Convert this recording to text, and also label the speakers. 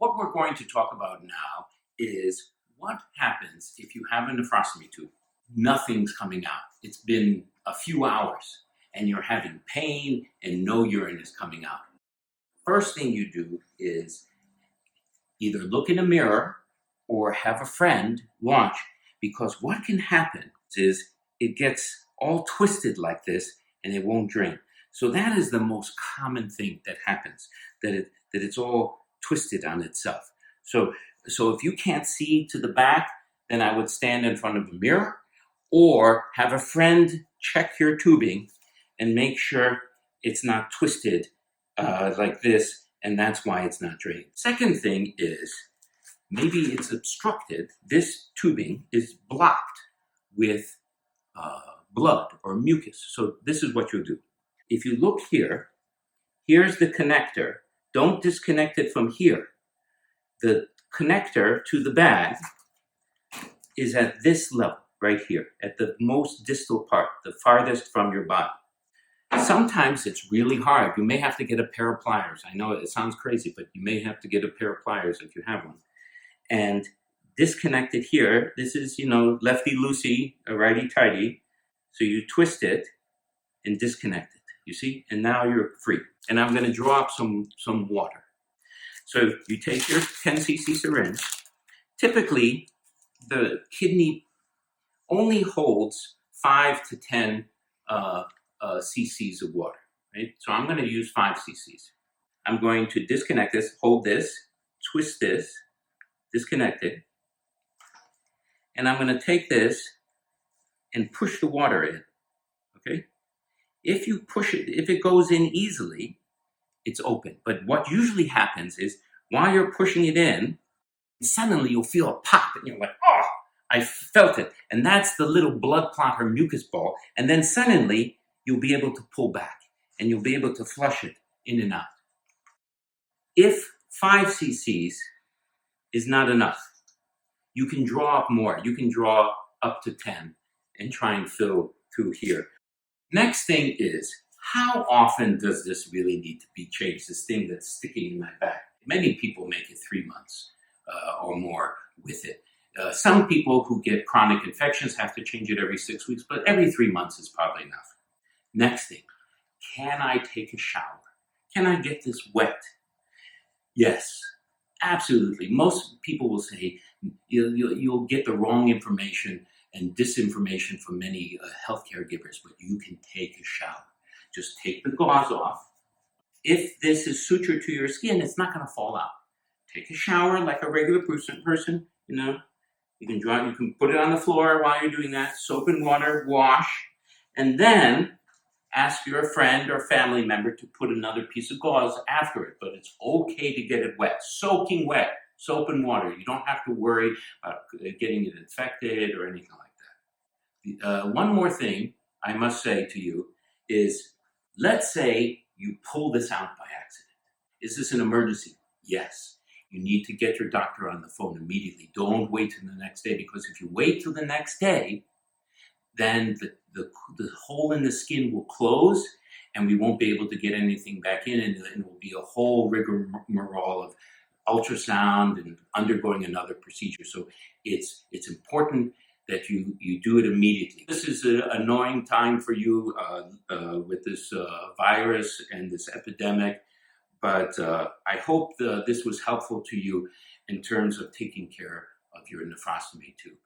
Speaker 1: What we're going to talk about now is what happens if you have a nephrostomy tube. Nothing's coming out. It's been a few hours and you're having pain and no urine is coming out. First thing you do is either look in a mirror or have a friend watch, because what can happen is it gets all twisted like this and it won't drain. So that is the most common thing that happens, that it's all twisted on itself. So if you can't see to the back, then I would stand in front of a mirror or have a friend check your tubing and make sure it's not twisted like this, and that's why it's not draining. Second thing is maybe it's obstructed. This tubing is blocked with blood or mucus. So this is what you'll do. If you look here, here's the connector. Don't disconnect it from here. The connector to the bag is at this level right here, at the most distal part, the farthest from your body. Sometimes it's really hard. You may have to get a pair of pliers. I know it sounds crazy, but you may have to get a pair of pliers if you have one. And disconnect it here. This is, lefty-loosey, a righty-tighty. So you twist it and disconnect it, you see? And now you're free. And I'm gonna draw up some water. So you take your 10 cc syringe. Typically, the kidney only holds 5 to 10 cc's of water, right? So I'm gonna use 5 cc's. I'm going to disconnect this, hold this, twist this, disconnect it, and I'm gonna take this and push the water in, okay? If you push it, if it goes in easily, it's open. But what usually happens is while you're pushing it in, suddenly you'll feel a pop and you're like, oh, I felt it. And that's the little blood clot or mucus ball. And then suddenly you'll be able to pull back and you'll be able to flush it in and out. If 5 cc's is not enough, you can draw up more. You can draw up to 10 and try and fill through here. Next thing is, how often does this really need to be changed, this thing that's sticking in my back? Many people make it 3 months or more with it. Some people who get chronic infections have to change it every 6 weeks, but every 3 months is probably enough. Next thing, can I take a shower? Can I get this wet? Yes, absolutely. Most people will say you'll get the wrong information and disinformation from many healthcare givers, but you can take a shower. Just take the gauze off. If this is sutured to your skin, it's not going to fall out. Take a shower like a regular person, You can put it on the floor while you're doing that, soap and water, wash, and then ask your friend or family member to put another piece of gauze after it, but it's okay to get it wet, soaking wet, soap and water. You don't have to worry about getting it infected or anything like that. One more thing I must say to you is, let's say you pull this out by accident. Is this an emergency? Yes. You need to get your doctor on the phone immediately. Don't wait till the next day, because if you wait till the next day, then the hole in the skin will close and we won't be able to get anything back in, and it will be a whole rigmarole of ultrasound and undergoing another procedure. So it's important that you do it immediately. This is an annoying time for you with this virus and this epidemic, but I hope this was helpful to you in terms of taking care of your nephrostomy tube.